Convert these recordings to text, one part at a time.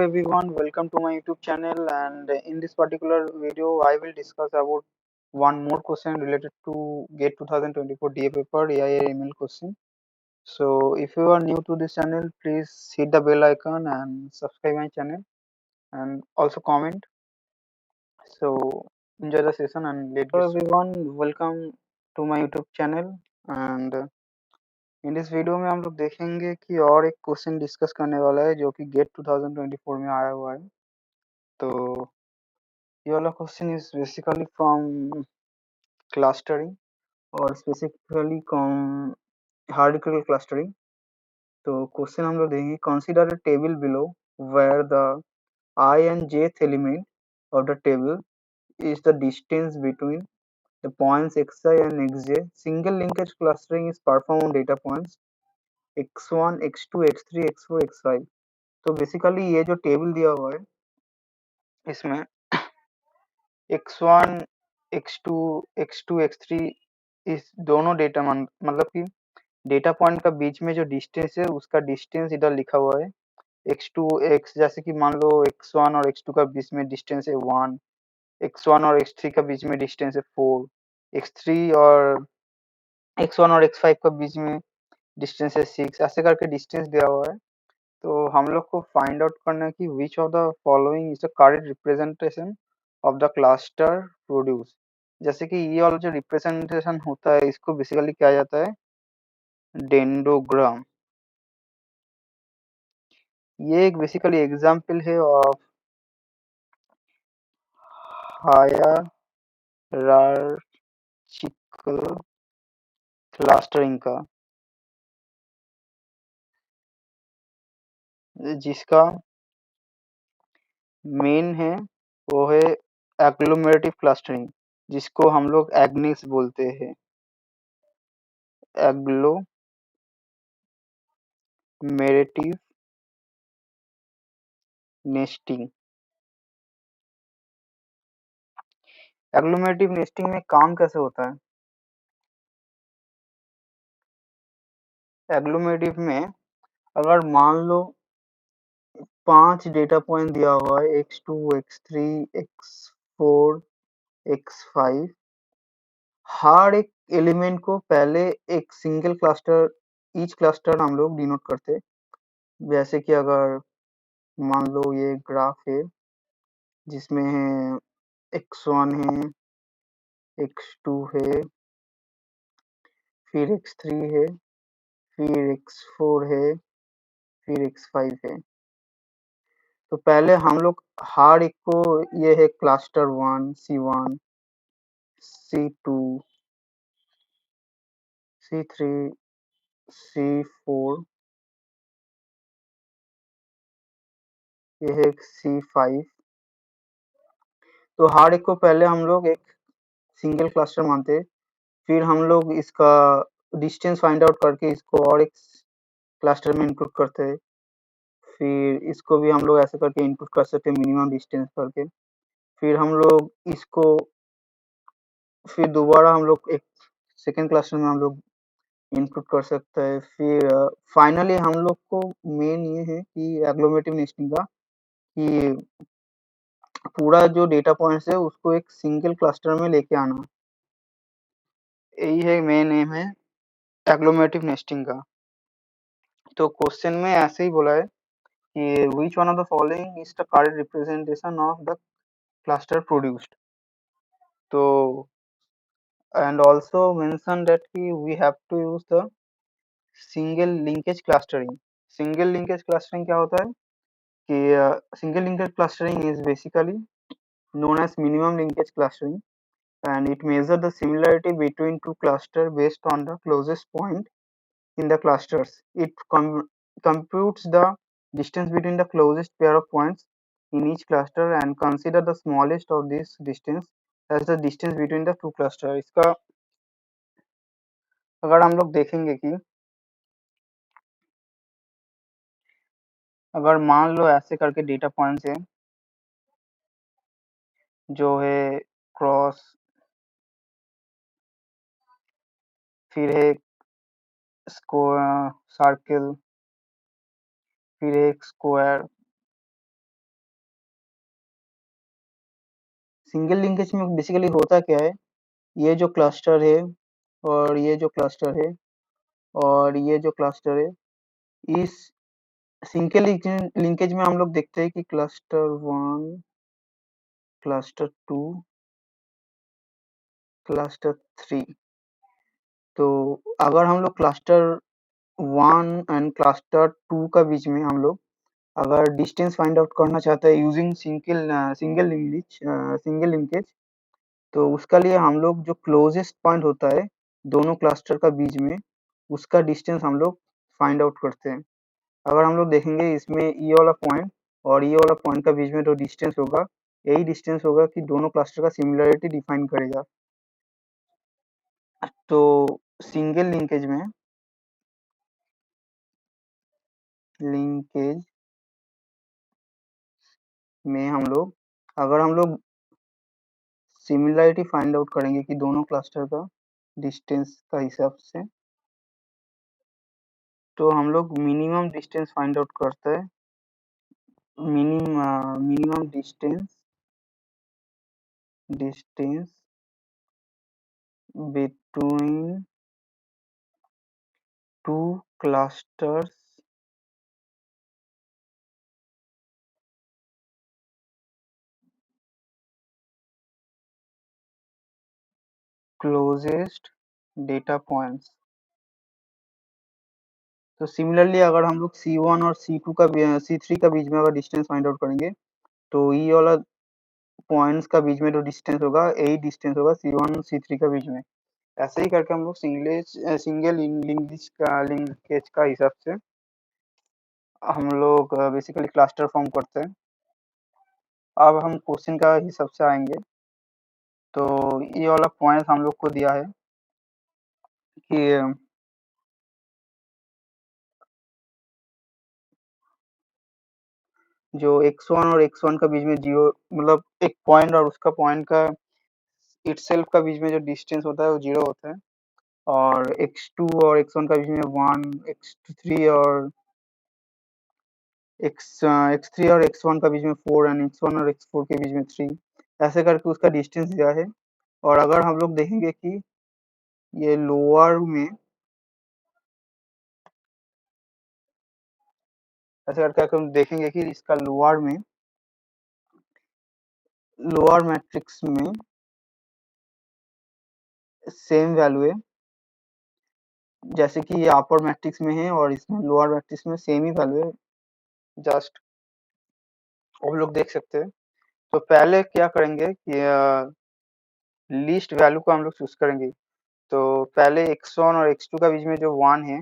Everyone, welcome to my YouTube channel, and in this particular video I will discuss about one more question related to GATE 2024 DA paper AI ML question. So if you are new to this channel, please hit the bell icon and subscribe my channel and also comment. So enjoy the session and Hello everyone, welcome to my YouTube channel, and in this video में हम लोग देखेंगे कि और एक question discuss करने वाला है जो कि गेट 2024 में आया हुआ है। तो ये वाला question is basically from clustering और स्पेसिफिकली हायरार्किकल क्लस्टरिंग। तो क्वेश्चन हम लोग देखेंगे, consider a table below where the I and jth element of the table is the distance between the points xi and xj. Single linkage clustering is performed on data points x1, x2, x3, x4, x5। तो basically ये जो table दिया हुआ है इसमें x1, x2, x2, x3 इस दोनों data मतलब कि डेटा पॉइंट का बीच में जो डिस्टेंस है उसका डिस्टेंस इधर लिखा हुआ है x2 x, जैसे कि मान लो x1 और x2 का बीच में डिस्टेंस है 1, x1 और x3 का बीच में डिस्टेंस है 4, x3 और x1 और x5 का बीच में डिस्टेंस है 6, ऐसे करके डिस्टेंस दिया हुआ है। तो हम लोग को फाइंड आउट करना है कि which of the following is the correct representation of the cluster produce. जैसे कि ये वाला जो रिप्रेजेंटेशन होता है इसको बेसिकली क्या जाता है डेंडोग्राम। ये एक बेसिकली एग्जांपल है ऑफ हायरार्चिकल क्लस्टरिंग का, जिसका मेन है वो है एग्लोमेरेटिव क्लस्टरिंग, जिसको हम लोग एग्निस बोलते हैं, एग्लोमेरेटिव नेस्टिंग। एग्लोमेरेटिव नेस्टिंग में काम कैसे होता है? एग्लोमेरेटिव में अगर मान लो 5 डेटा पॉइंट दिया हुआ है x2, x3, x4, x5, हर एक एलिमेंट को पहले एक सिंगल क्लस्टर, ईच क्लस्टर हम लोग डिनोट करते हैं। जैसे कि अगर मान लो ये ग्राफ है जिसमें है x1 है, x2 है, फिर x3 है, फिर x4 है, फिर x5 है। तो पहले हम लोग हर एक को, ये है cluster 1, C1, C2, C3, C4, ये है C5। तो हर एक को पहले हम लोग एक सिंगल क्लस्टर मानते हैं, फिर हम लोग इसका डिस्टेंस फाइंड आउट करके इसको और एक क्लस्टर में इंक्लूड करते हैं, फिर इसको भी हम लोग ऐसे करके इंक्लूड कर सकते हैं मिनिमम डिस्टेंस करके, फिर हम लोग इसको फिर दोबारा हम लोग एक सेकेंड क्लस्टर में हम लोग इंक्लूड कर सकते हैं। फिर फाइनली हम लोग को मेन ये है कि एग्लोमेरेटिव नेस्टिंग का, कि पूरा जो डेटा पॉइंट्स है उसको एक सिंगल क्लस्टर में लेके आना, यही है मेन एम है एग्लोमेरेटिव नेस्टिंग का। तो क्वेश्चन में ऐसे ही बोला है कि which one of the following is the correct representation of the cluster produced. तो एंड ऑल्सो मेंशन दैट कि we have to use the single linkage clustering. Single linkage clustering क्या होता है कि single linkage clustering is basically known as minimum linkage clustering, and it measures the similarity between two clusters based on the closest point in the clusters. It computes the distance between the closest pair of points in each cluster and consider the smallest of this distance as the distance between the two clusters. इसका अगर हम लोग देखेंगे कि अगर मान लो ऐसे करके डेटा पॉइंट्स है जो है क्रॉस, फिर है सर्किल, फिर एक स्क्वायर, सिंगल लिंकेज में बेसिकली होता क्या है, ये जो क्लस्टर है और ये जो क्लस्टर है और ये जो क्लस्टर है, इस सिंगल लिंकेज में हम लोग देखते हैं कि क्लस्टर 1, क्लस्टर 2, क्लस्टर 3। तो अगर हम लोग क्लस्टर 1 एंड क्लस्टर 2 का बीच में हम लोग अगर डिस्टेंस फाइंड आउट करना चाहते हैं यूजिंग सिंगल लिंकेज, तो उसका लिए हम लोग जो क्लोजेस्ट पॉइंट होता है दोनों क्लस्टर का बीच में, उसका डिस्टेंस हम लोग फाइंड आउट करते हैं। अगर हम लोग देखेंगे इसमें ये वाला पॉइंट और ये वाला पॉइंट का बीच में जो डिस्टेंस होगा, यही डिस्टेंस होगा कि दोनों क्लस्टर का सिमिलरिटी डिफाइन करेगा। तो सिंगल लिंकेज में अगर हम लोग सिमिलरिटी फाइंड आउट करेंगे कि दोनों क्लस्टर का डिस्टेंस का हिसाब से, तो हम लोग मिनिमम डिस्टेंस फाइंड आउट करते हैं। Minimum distance between two clusters closest data points. तो सिमिलरली अगर हम लोग C1 और C2 का C3 का बीच में अगर डिस्टेंस फाइंड आउट करेंगे, तो ये वाला पॉइंट्स का बीच में जो डिस्टेंस होगा, यही डिस्टेंस होगा C1 और C3 का बीच में। ऐसे ही करके हम लोग सिंगल लिंकेज का हिसाब से हम लोग बेसिकली क्लस्टर फॉर्म करते हैं। अब हम क्वेश्चन का हिसाब से आएंगे। तो ये वाला पॉइंट हम लोग को दिया है कि जो x1 और x1 का बीच में जीरो, मतलब एक पॉइंट और उसका पॉइंट का इटसेल्फ का बीच में जो डिस्टेंस होता है वो 0 होता है, और x2 और x1 का बीच में 1, x3 और x3 और x1 का बीच में 4 एंड x1 और x4 के बीच में 3, ऐसे करके उसका डिस्टेंस दिया है। और अगर हम लोग देखेंगे कि ये लोअर में ऐसे करके हम देखेंगे कि इसका लोअर मैट्रिक्स में सेम वैल्यू है, जैसे कि ये अपर मैट्रिक्स में है और इसमें लोअर मैट्रिक्स में सेम ही वैल्यू है, जस्ट हम लोग देख सकते हैं। तो पहले क्या करेंगे कि लीस्ट वैल्यू को हम लोग चूज करेंगे। तो पहले x1 और x2 का बीच में जो 1 है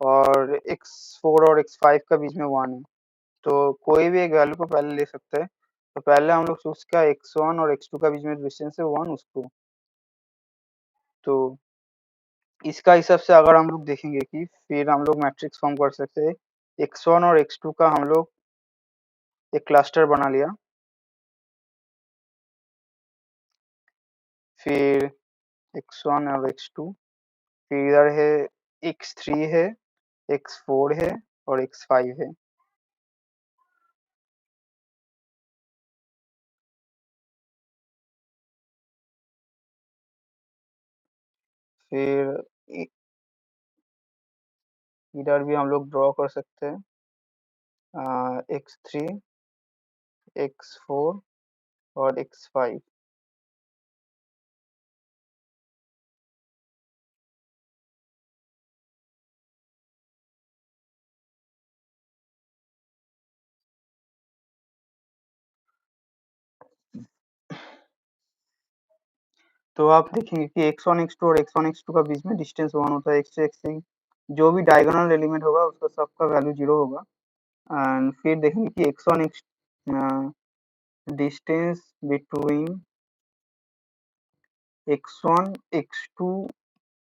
और x4 और x5 का बीच में 1 है, तो कोई भी एक वैल्यू को पहले ले सकते हैं। तो पहले हम लोग चूज किया x1 और x2 का बीच में डिस्टेंस है 1, उसको। तो इसका हिसाब से अगर हम लोग देखेंगे कि फिर हम लोग मैट्रिक्स फॉर्म कर सकते हैं। x1 और x2 का हम लोग एक क्लस्टर बना लिया, फिर x1 और x2, फिर इधर है x3 है, x4 है और x5 है। फिर इधर भी हम लोग ड्रॉ कर सकते हैं x3, x4 और x5। तो आप देखेंगे कि x1 x2 और x1 x2 का बीच में डिस्टेंस 1 होता है, x2 x3 जो भी डायगोनल एलिमेंट होगा उसका सबका वैल्यू 0 होगा। एंड फिर देखेंगे कि x1 x distance between x1 x2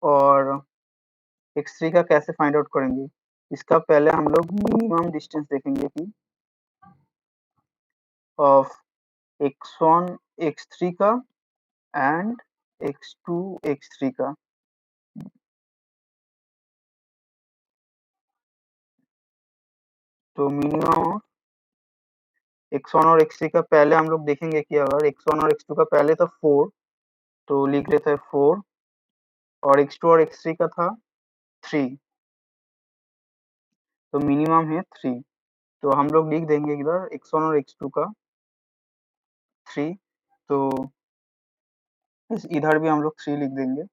और x3 का कैसे फाइंड आउट करेंगे। इसका पहले हम लोग मिनिमम डिस्टेंस देखेंगे कि ऑफ x1 x3 का एंड x2 x3 का। तो मिनिमम x1 और x3 का पहले हम लोग देखेंगे कि अगर x1 और x2 का पहले था 4 तो लिख लेते हैं 4 और x2 और x3 का था 3 तो मिनिमम है 3 तो हम लोग लिख देंगे इधर x1 और x2 का 3 तो इधर भी हम लोग 3 लिख देंगे।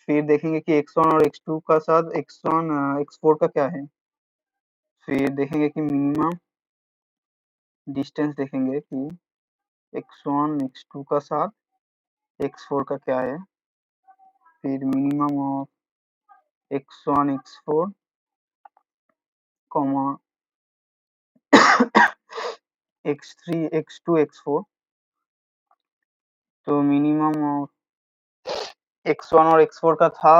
फिर देखेंगे कि x1 और x2 का साथ x1 x4 का क्या है। फिर देखेंगे कि मिनिमम डिस्टेंस देखेंगे कि x1 x2 का साथ x4 का क्या है। फिर minimum of x1 x4 comma x3 x2 x4 तो मिनिमम ऑफ x1 और x4 का था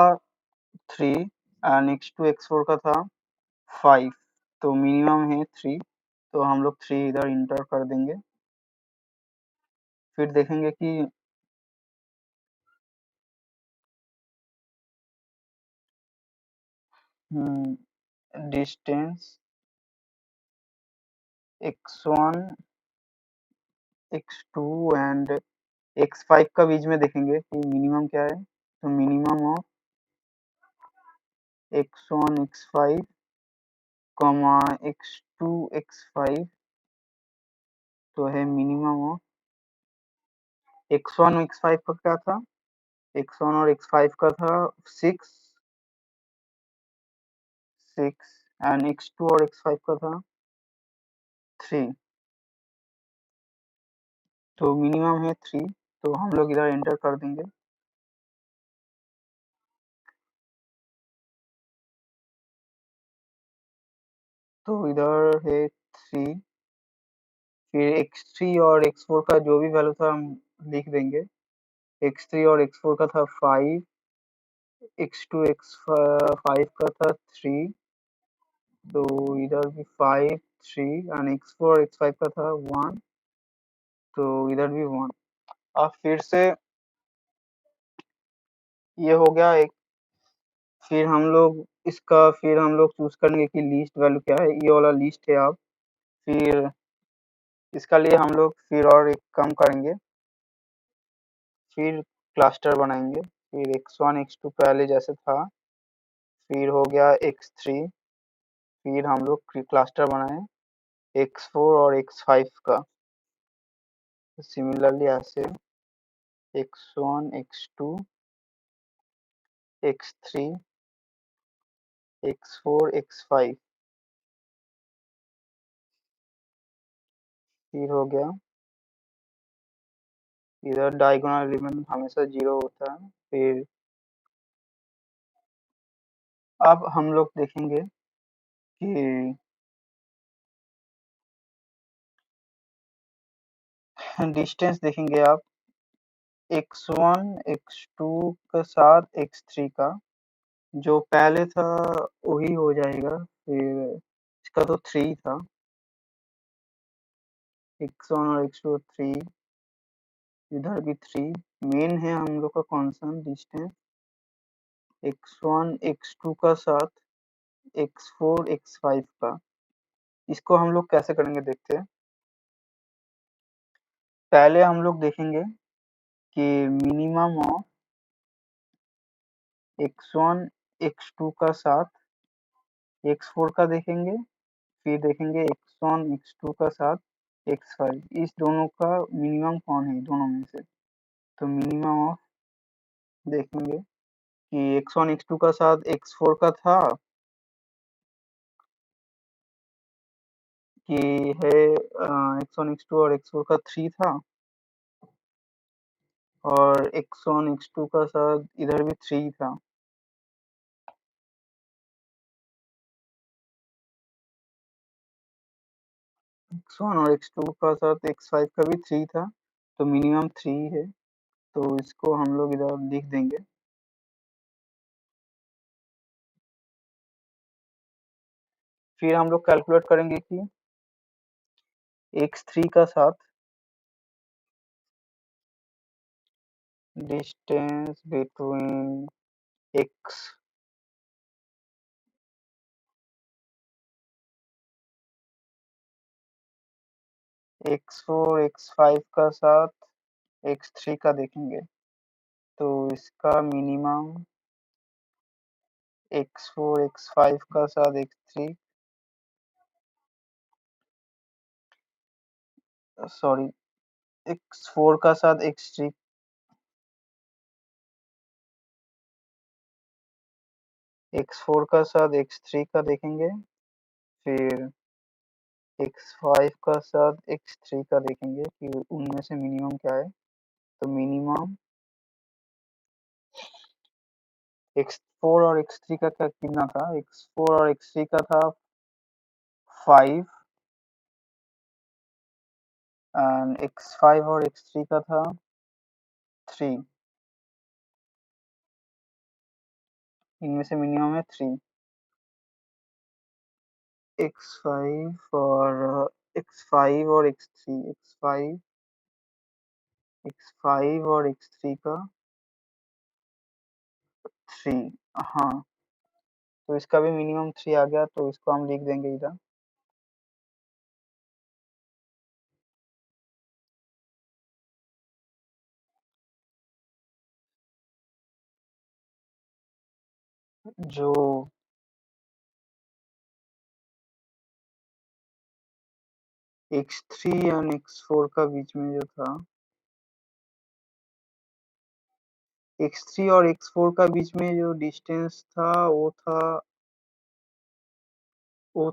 3 एंड x2 x4 का था 5 तो मिनिमम है 3 तो हम लोग 3 इधर इंटर कर देंगे। फिर देखेंगे कि distance x1 x2 and x5 का बीच में देखेंगे कि मिनिमम क्या है तो minimum of x1 x5 comma x2 x5 तो है मिनिमम ऑफ x1 x5 का क्या था x1 और x5 का था 6 एंड x2 और x5 का था 3 तो मिनिमम है 3 तो हम लोग इधर एंटर कर देंगे। तो इधर है 3 फिर x3 और x4 का जो भी वैल्यू था हम लिख देंगे x3 और x4 का था 5 x2 x5 का था 3 तो इधर भी 5 3 एंड x4 और x5 का था 1 तो इधर भी 1। अब फिर से ये हो गया एक। फिर हम लोग चूज करेंगे कि लिस्ट वैल्यू क्या है ये वाला लिस्ट है। आप फिर इसका लिए हम लोग फिर और एक काम करेंगे फिर क्लस्टर बनाएंगे फिर x1 x2 पहले जैसे था फिर हो गया x3 फिर हम लोग क्लस्टर बनाए x4 और x5 का सिमिलरली ऐसे x1 x2 x3 x4 x5 फिर हो गया इधर डायगोनल एलिमेंट हमेशा 0 होता है। फिर अब हम लोग देखेंगे कि डिस्टेंस देखेंगे आप x1 x2 के साथ x3 का जो पहले था वही हो जाएगा। फिर इसका तो 3 था x1 और x2 3 इधर भी 3 मेन है हम लोग का कांस्टेंट डिस्टेंस x1 x2 का साथ x4 x5 का। इसको हम लोग कैसे करेंगे देखते हैं। पहले हम लोग देखेंगे कि मिनिमम ऑफ x1 x2 का साथ x4 का देखेंगे फिर देखेंगे x1 x2 का साथ x5 इस दोनों का मिनिमम कौन है दोनों में से। तो मिनिमम ऑफ देखेंगे कि x1 x2 का साथ x4 का था कि है x1 x2 और x4 का 3 था और x1 x2 का साथ इधर भी 3 था। x1 और x2 का साथ x5 का भी 3 था तो मिनिमम 3 है तो इसको हम लोग इधर लिख देंगे। फिर हम लोग कैलकुलेट करेंगे कि x3 का साथ distance between x x4 x5 का साथ x3 का देखेंगे तो इसका मिनिमम x4 x5 का साथ x3 सॉरी x4 का साथ x3 x4 का साथ x3 का देखेंगे फिर x5 का साथ x3 का देखेंगे कि उनमें से मिनिमम क्या है तो मिनिमम x4 और x3 का क्या कितना था x4 और x3 का था 5 एंड x5 और x3 का था 3 इनमें से मिनिमम है 3 x5 और x5 और x3 x5 और x3 का 3 हाँ तो इसका भी मिनिमम 3 आ गया तो इसको हम लिख देंगे इधर जो x3 और x4 का बीच में जो था x3 और x4 का बीच में जो डिस्टेंस था वो था वो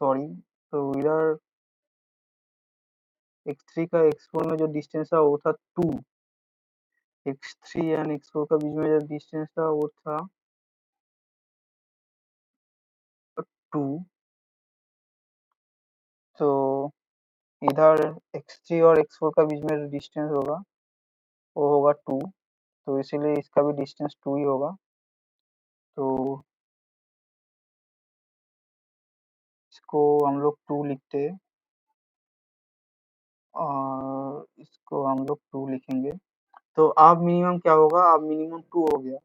सॉरी तो इधर x3 का x4 में जो डिस्टेंस था वो था 2 x3 एंड x4 का बीच में जो डिस्टेंस था वो था 2 तो इधर x3 और x4 का बीच में जो डिस्टेंस होगा वो होगा 2 तो इसीलिए इसका भी डिस्टेंस 2 ही होगा तो इसको हम लोग 2 लिखते हैं और इसको हम लोग 2 लिखेंगे तो अब मिनिमम क्या होगा अब मिनिमम 2 हो गया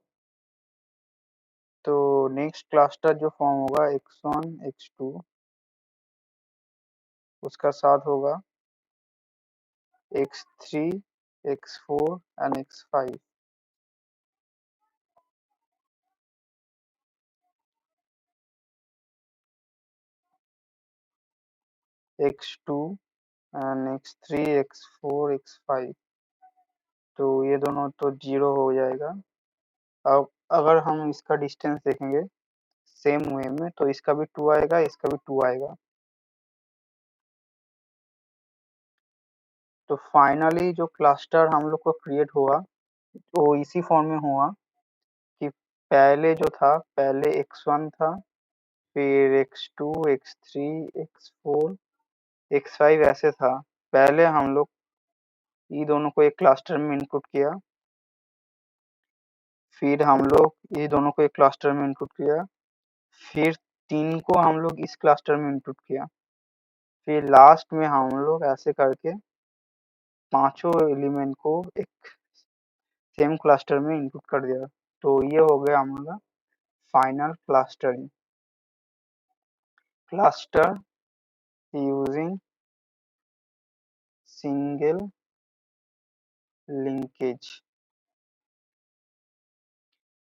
तो नेक्स्ट क्लस्टर जो फॉर्म होगा x1 x2 उसका साथ होगा x3 x4 and x5 x2 and x3 x4 x5 तो ये दोनों तो 0 हो जाएगा अब अगर हम इसका डिस्टेंस देखेंगे सेम वे में तो इसका भी 2 आएगा इसका भी 2 आएगा तो फाइनली जो क्लस्टर हम लोग को क्रिएट हुआ वो इसी फॉर्म में हुआ कि पहले जो था पहले x1 था फिर x2 x3 x4 x5 ऐसे था पहले हम लोग ये दोनों को एक क्लस्टर में इनपुट किया फिर हम लोग ये दोनों को एक क्लस्टर में इनपुट किया फिर 3 को हम लोग इस क्लस्टर में इनपुट किया फिर लास्ट में हम लोग ऐसे करके पांचों एलिमेंट को एक सेम क्लस्टर में इनपुट कर दिया तो ये हो गया हमारा final clustering cluster using single linkage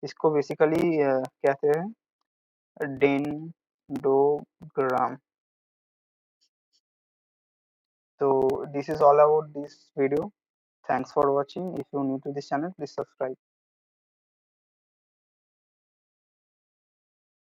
इसको बेसिकली कहते हैं dendrogram so this is all about this video thanks for watching if you're new to this channel please subscribe